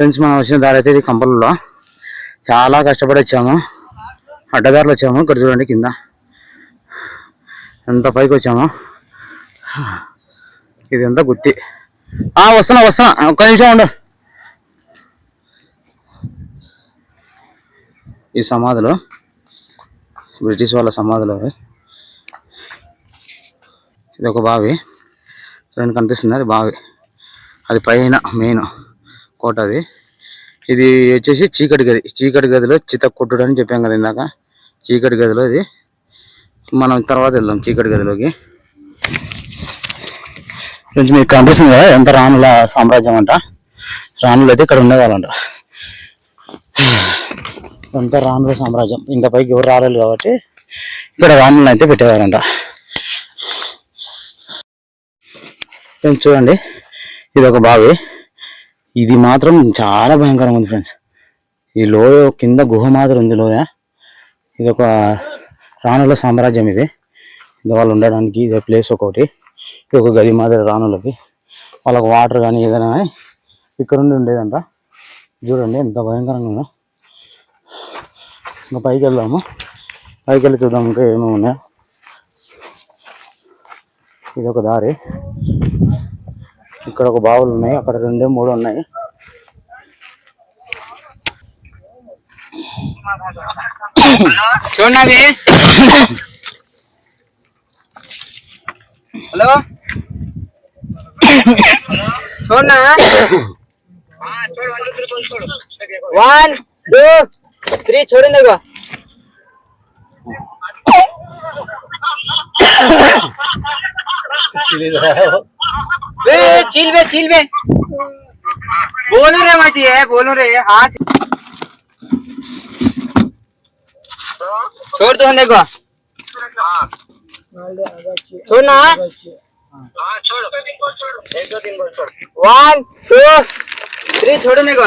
Friends మనం వచ్చిన దారి అయితే ఇది కంపల్లో చాలా కష్టపడి వచ్చాము. అడ్డదారులు వచ్చాము. ఇక్కడ చూడండి కింద ఎంత పైకి వచ్చాము. ఇది ఎంత గుత్తి. వస్తున్నా ఒక్క నిమిషం ఉండు. ఈ సమాధులు బ్రిటిష్ వాళ్ళ సమాధులు. ఇది ఒక బావి చూడండి కనిపిస్తుంది. అది బావి, అది పైన మెయిన్ కోట. అది ఇది వచ్చేసి చీకటి గది. చీకటి గదిలో చిత కొట్టుడు అని చెప్పాం కదా ఇందాక. చీకటి గదిలో ఇది. మనం తర్వాత వెళ్దాం చీకటి గదిలోకి. కొంచెం మీకు కనిపిస్తుంది కదా ఎంత రాణుల సామ్రాజ్యం అంట. రాణులు అయితే ఇక్కడ ఉండేవాళ్ళంట. ఎంత రాణుల సామ్రాజ్యం. ఇంత పైకి ఎవరు రాలేదు కాబట్టి ఇక్కడ రాణులను అయితే పెట్టేవారంట. ఫ్రెండ్స్ చూడండి ఇది ఒక బావి. ఇది మాత్రం చాలా భయంకరంగా ఉంది ఫ్రెండ్స్. ఈ లోయ కింద గుహ మాదిరి ఉంది లోయ. ఇది ఒక రాణుల సామ్రాజ్యం. ఇది వాళ్ళు ఉండడానికి ఇదే ప్లేస్ ఒకటి. ఇది ఒక గది మాదిరి రాణులకి. వాళ్ళకి వాటర్ కానీ ఏదైనా కానీ ఇక్కడ ఉండి ఉండేదంట. చూడండి ఎంత భయంకరంగా ఉందో. ఇంకా పైకి వెళ్దాము. పైకి వెళ్ళి చూద్దాం ఇంకా ఏమేమి ఉన్నాయో. ఇది ఒక దారి. ఇక్కడ ఒక బావులు ఉన్నాయి. అక్కడ 2 3 ఉన్నాయి. చూడండి. హలో చూడనా. 1 2 3 చూడండి. चील बे बोलो रे मती है बोलो रे. हाँ छोड़ दो होने को. छोड़ना. 1 2 3 छोड़ने को.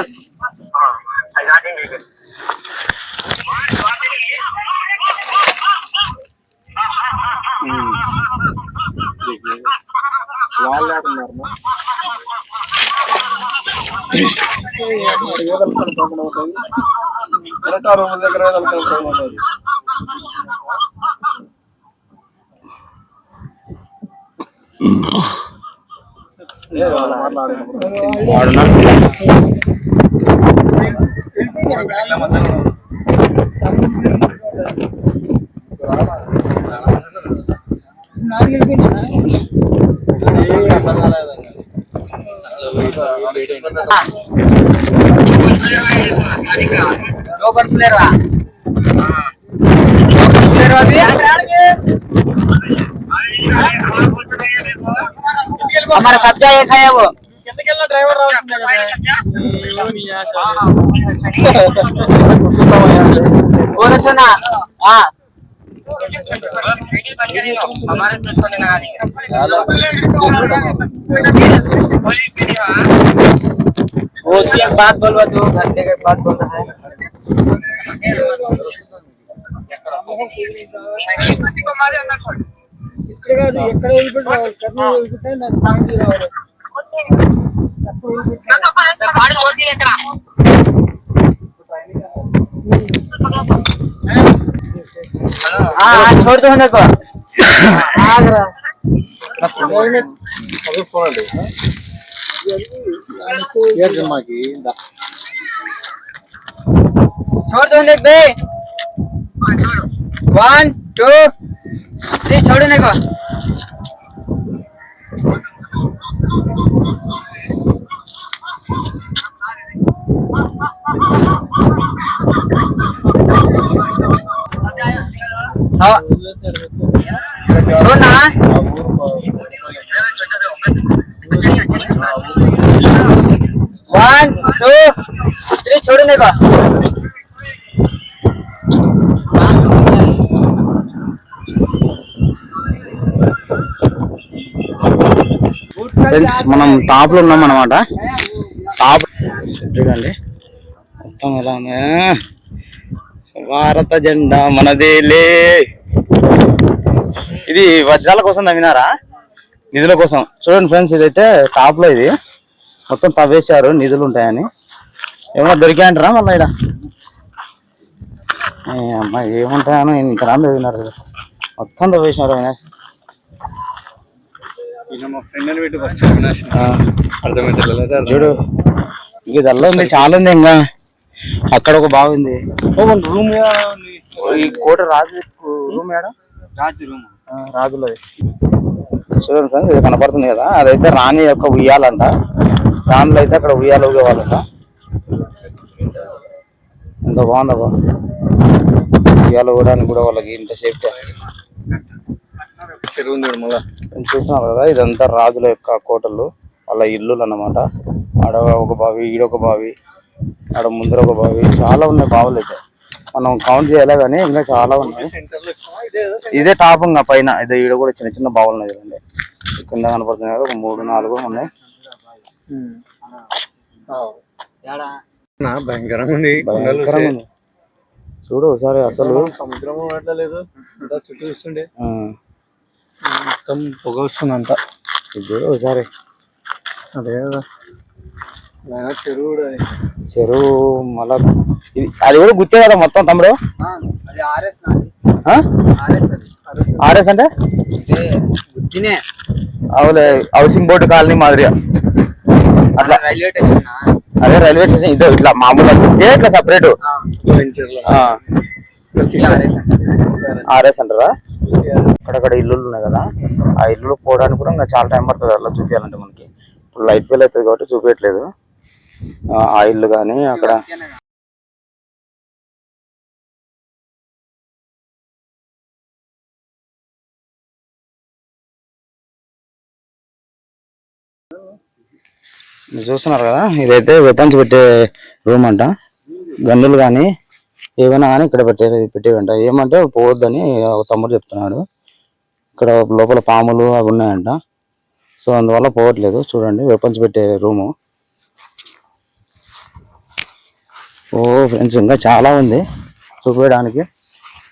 हमारा सब्जा एक है वो. ड्राइवर बोलो सुना. हाँ वो उसकी एक बात बोलवा तू. घंटे के बाद बोलना है. हाँ छोड़ दो होने को. छोड़ दो होने बे. 1 2 3 छोड़ने को. छोड़ना. 1 2 3 छोड़ने को. ఫ్రెండ్స్ మనం టాప్ లో ఉన్నాం అన్నమాట. టాప్ చూడండి మొత్తం ఎలా ఉంది. భారత జెండా మనదేలే. ఇది వజ్రాల కోసం నవ్వినారా, నిధుల కోసం. చూడండి ఫ్రెండ్స్ ఇదైతే టాప్ లో ఇది మొత్తం తవ్వేశారు నిధులు ఉంటాయని. ఏమన్నా దొరికాయంటారా మళ్ళీ ఇక్కడ అమ్మాయి ఏముంటాయని ఇంత రాంది విన్నారు కదా మొత్తం వేసినారు అవినాష్. చూడు ఇది అల్ల ఉంది చాలా ఉంది ఇంకా అక్కడ ఒక బాగుంది రూమ్ ఈ కోట రాజు రూమ్ ఏడా రాజులది చూడండి ఫ్రెండ్స్ ఇది కనపడుతుంది కదా అదైతే రాణి యొక్క ఉయ్యాలంట రాణులు అయితే అక్కడ ఉయ్యాలు ఊగేవాళ్ళంట ఎంత బాగుందబ్బా ఉయ్యాలు ఊగడానికి కూడా వాళ్ళకి ఇంత సేఫ్టీ చూస్తున్నారు కదా ఇదంతా రాజుల యొక్క కోటలు వాళ్ళ ఇల్లులు అన్నమాట ఆడ ఒక బావి ఈడొక బావి ఆడ ముందర ఒక బావి చాలా ఉన్నాయి బావులు అయితే మనం కౌంట్ చేయాలి కానీ ఇంకా చాలా ఉన్నాయి ఇదే టాప్ ఇంకా పైన ఇదే ఈడ కూడా చిన్న చిన్న బావులు ఉన్నాయి కదండి కింద కనపడుతున్నాయి ఒక 3, 4 ఉన్నాయి భయంకరంగా ఉంది చూడు ఒకసారి అసలు సముద్రం అట్లా లేదు చుట్టూ చూస్తుండే మొత్తం పొగ వస్తుంది అంతా చూడు ఒకసారి అదే కదా చెరువు చెరువు మళ్ళా అది కూడా గుర్తే కదా మొత్తం తమ్ముడు ఆర్ఎస్ అంటే అవులే హౌసింగ్ బోర్డు కాలనీ మాదిరిగా అట్లా అదే రైల్వే స్టేషన్ ఇదో ఇట్లా మామూలుగా గుర్తే ఇట్లా సపరేట్ ఆర్ఎస్ అంటారా అక్కడక్కడ ఇల్లులు ఉన్నాయి కదా ఆ ఇల్లు పోవడానికి కూడా ఇంకా చాలా టైం పడుతుంది అట్లా చూపించాలంటే మనకి ఇప్పుడు లైట్ ఫెయిల్ అవుతుంది కాబట్టి చూపించట్లేదు ఆ ఇల్లు కానీ అక్కడ మీరు చూస్తున్నారు కదా ఇదైతే వెపన్స్ పెట్టే రూమ్ అంట గన్నులు కానీ ఏమైనా కానీ ఇక్కడ పెట్టేవంట ఏమంటే పోవద్దని ఒక తమ్ముడు చెప్తున్నాడు ఇక్కడ లోపల పాములు అవి ఉన్నాయంట సో అందువల్ల పోవట్లేదు చూడండి వెపన్స్ పెట్టే రూము ఓ ఫ్రెండ్స్ ఇంకా చాలా ఉంది చూపించడానికి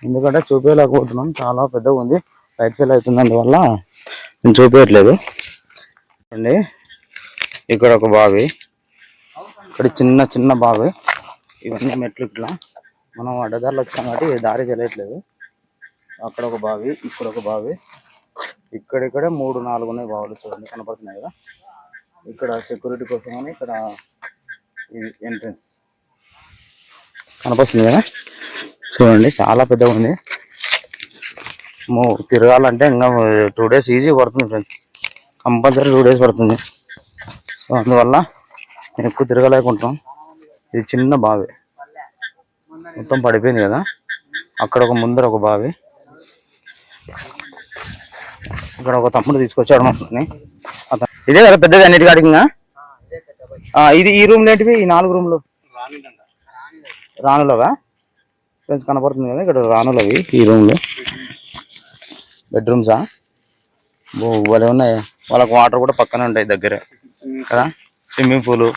ఎందుకంటే చూపించలేకపోతున్నాం చాలా పెద్దగా ఉంది లైట్ ఫెయిల్ అవుతుంది అందువల్ల నేను చూపించట్లేదు అండి ఇక్కడ ఒక బావి ఇక్కడ చిన్న చిన్న బావి ఇవన్నీ మెట్లు ఇట్లా మనం అడ్డదారులు వచ్చాం కాబట్టి దారి తెలియట్లేదు అక్కడ ఒక బావి ఇక్కడ ఒక బావి ఇక్కడిక్కడే 3, 4 ఉన్నాయి బావులు చూడండి కనపడుతున్నాయి కదా ఇక్కడ సెక్యూరిటీ కోసం అని ఇక్కడ ఎంట్రన్స్ కనపడుతుంది కదా చూడండి చాలా పెద్దగా ఉంది తిరగాలంటే ఇంకా 2 days ఈజీ పడుతుంది ఫ్రెండ్స్ కంపల్సరీ 2 days పడుతుంది సో అందువల్ల నేను ఎక్కువ తిరగలేకుంటాం ఇది చిన్న బావి మొత్తం పడిపోయింది కదా అక్కడ ఒక ముందర ఒక బావి ఇక్కడ ఒక తమ్ముడు తీసుకొచ్చాడు మమ్మల్ని ఇదే కదా పెద్దది అన్నిటికాడికి ఇంకా ఇది ఈ రూమ్ ఏంటివి ఈ 4 రూమ్లు రాణులవా ఫ్రెండ్స్ కనపడుతుంది కదా ఇక్కడ రాణులవి ఈ రూమ్లు బెడ్రూమ్సా భలే ఉన్నాయి వాళ్ళకి వాటర్ కూడా పక్కనే ఉంటాయి దగ్గరే కదా స్విమ్మింగ్ పూల్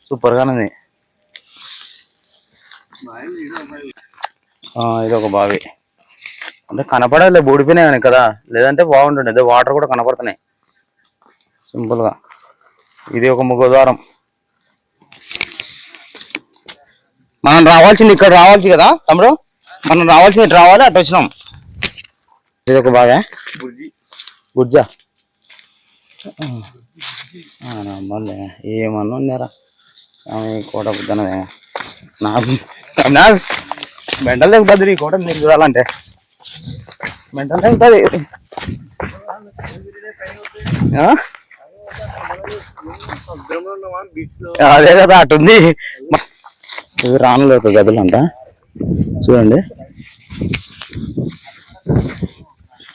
సూపర్గా ఉంది ఇది ఒక బావి అంటే కనపడలే బూడిపోయినాయి కానీ కదా లేదంటే బాగుంటుండే అదే వాటర్ కూడా కనపడుతున్నాయి సింపుల్గా ఇది ఒక ముఖద్వారం మనం రావాల్సింది ఇక్కడ రావాల్సి కదా తమ్ముడు మనం రావాల్సింది ఇటు రావాలి అటు వచ్చినాం ఇది ఒక బాగా గుజ్జా మళ్ళీ ఏమన్నా ఉన్నారా కోట బుద్ధనదే నాకు మెంటల్ తెగుతుంది ఈ కోట మీరు చూడాలంటే మెంటల్ తెగుతుంది అదే కదా అటుంది ఇవి రానుల యొక్క గదులు అంట చూడండి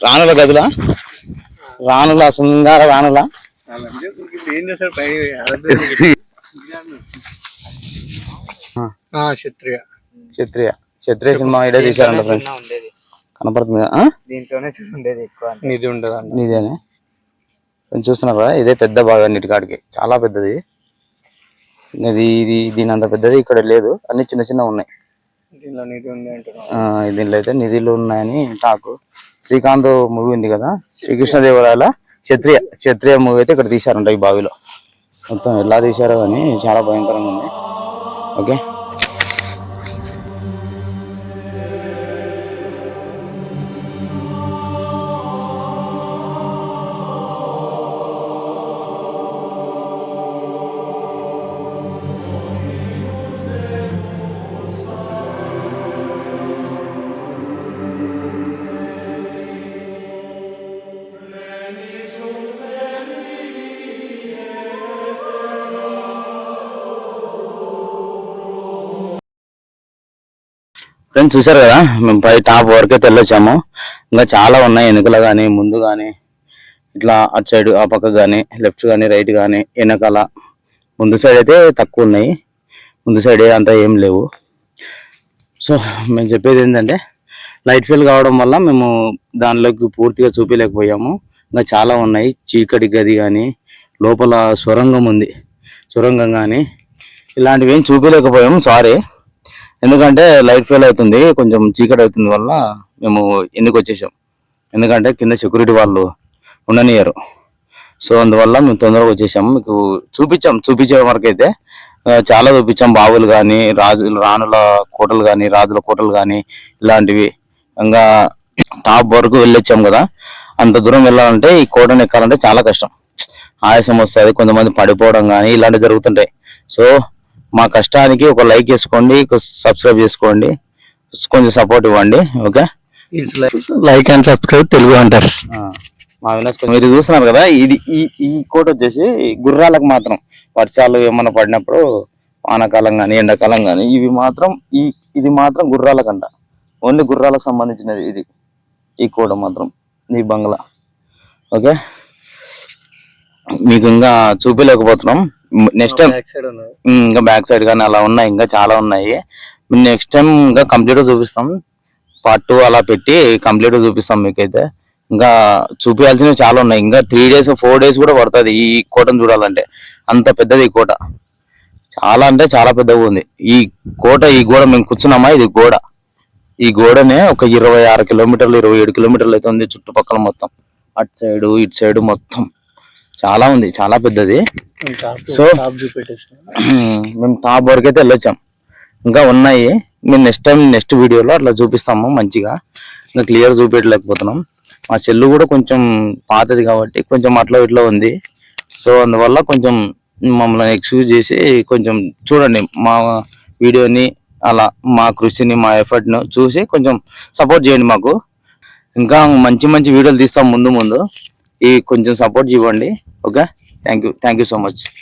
రానుల గదులా రానుల శృంగార రానుల క్షత్రియ క్షత్రియ క్షత్రియ సినిమా ఇడే తీశారంట ఫ్రెండ్స్ కనపడుతుంది దీంట్లోనే ఉండేది ఎక్కువ నిధి ఉండదు నిధేనే చూస్తున్నారు కదా ఇదే పెద్ద బాగా అన్నిటికాడికి చాలా పెద్దది ఇది దీని అంత పెద్దది ఇక్కడ లేదు అన్ని చిన్న చిన్న ఉన్నాయి దీనిలో అయితే నిధులు ఉన్నాయని టాకు శ్రీకాంత్ మూవీ ఉంది కదా శ్రీకృష్ణదేవరాయల క్షత్రియ మూవీ అయితే ఇక్కడ తీశారంట ఈ బావిలో మొత్తం ఎలా తీశారో కానీ చాలా భయంకరంగా ఉంది ఓకే. ఫ్రెండ్స్ చూసారు కదా, మేము పై టాప్ వరకు అయితే వెళ్ళొచ్చాము. ఇంకా చాలా ఉన్నాయి వెనుకల కానీ ముందు కానీ, ఇట్లా అటు సైడ్ ఆ పక్క కానీ, లెఫ్ట్ కానీ రైట్ కానీ, వెనకాల. ముందు సైడ్ అయితే తక్కువ ఉన్నాయి, ముందు సైడ్ అంతా ఏం లేవు. సో మేము చెప్పేది ఏంటంటే, లైట్ ఫెయిల్ కావడం వల్ల మేము దానిలోకి పూర్తిగా చూపించలేకపోయాము. ఇంకా చాలా ఉన్నాయి, చీకటి గది కానీ, లోపల సొరంగం ఉంది, సొరంగం కానీ, ఇలాంటివి ఏం చూపించలేకపోయాము. సారీ, ఎందుకంటే లైట్ ఫెయిల్ అవుతుంది, కొంచెం చీకటి అవుతుంది వల్ల మేము ఎందుకు వచ్చేసాం. ఎందుకంటే కింద సెక్యూరిటీ వాళ్ళు ఉండనియరు. సో అందువల్ల మేము తొందరగా వచ్చేసాము. మీకు చూపించే వరకు అయితే చాలా చూపించాం. బావులు కానీ, రాణుల కోటలు కానీ, రాజుల కోటలు కానీ, ఇలాంటివి. ఇంకా టాప్ వరకు వెళ్ళొచ్చాం కదా, అంత దూరం వెళ్ళాలంటే ఈ కోటను ఎక్కాలంటే చాలా కష్టం, ఆయాసం వస్తుంది, కొంతమంది పడిపోవడం కానీ ఇలాంటివి జరుగుతుంటాయి. సో మా కష్టానికి ఒక లైక్ వేసుకోండి, సబ్స్క్రైబ్ చేసుకోండి, కొంచెం సపోర్ట్ ఇవ్వండి. Okay, like and subscribe Telugu అంటారు. మా వినాశ్ మీరు చూస్తున్నారు కదా, ఈ కోట వచ్చేసి గుర్రాలకు మాత్రం వర్షాలు ఏమన్నా పడినప్పుడు, వానాకాలం కానీ ఎండాకాలం కానీ, ఇది మాత్రం గుర్రాలకంట, ఓన్లీ గుర్రాలకు సంబంధించినది ఇది, ఈ కోట మాత్రం, ఈ బంగ్లా. ఓకే, మీకు ఇంకా చూపించలేకపోతున్నాం. నెక్స్ట్ టైం ఇంకా బ్యాక్ సైడ్ కానీ అలా ఉన్నాయి, ఇంకా చాలా ఉన్నాయి. నెక్స్ట్ టైం ఇంకా కంప్లీట్ చూపిస్తాం, పార్ట్ 2 అలా పెట్టి కంప్లీట్ చూపిస్తాం మీకైతే. ఇంకా చూపించాల్సినవి చాలా ఉన్నాయి. ఇంకా 3 days 4 days కూడా పడుతుంది ఈ కోటను చూడాలంటే, అంత పెద్దది ఈ కోట, చాలా అంటే చాలా పెద్దగా ఉంది ఈ కోట. ఈ గోడ మేము కూర్చున్నామా, ఇది గోడ, ఈ గోడనే ఒక 26 కిలోమీటర్లు 27 కిలోమీటర్లు అయితే ఉంది చుట్టుపక్కల మొత్తం, అటు సైడ్ ఇటు సైడ్ మొత్తం చాలా ఉంది, చాలా పెద్దది. సో మేము టాప్ వరకు అయితే వెళ్ళొచ్చాం, ఇంకా ఉన్నాయి. మేము నెక్స్ట్ వీడియోలో అట్లా చూపిస్తాము మంచిగా. ఇంకా క్లియర్ చూపించలేకపోతున్నాం, మా చెల్లు కూడా కొంచెం పాతది కాబట్టి కొంచెం అట్లా ఇట్లా ఉంది. సో అందువల్ల కొంచెం మమ్మల్ని ఎక్స్క్యూజ్ చేసి కొంచెం చూడండి మా వీడియోని, అలా మా కృషిని, మా ఎఫర్ట్ను చూసి కొంచెం సపోర్ట్ చేయండి మాకు. ఇంకా మంచి మంచి వీడియోలు తీస్తాం ముందు, ఈ కొంచెం సపోర్ట్ ఇవ్వండి. Okay, thank you so much.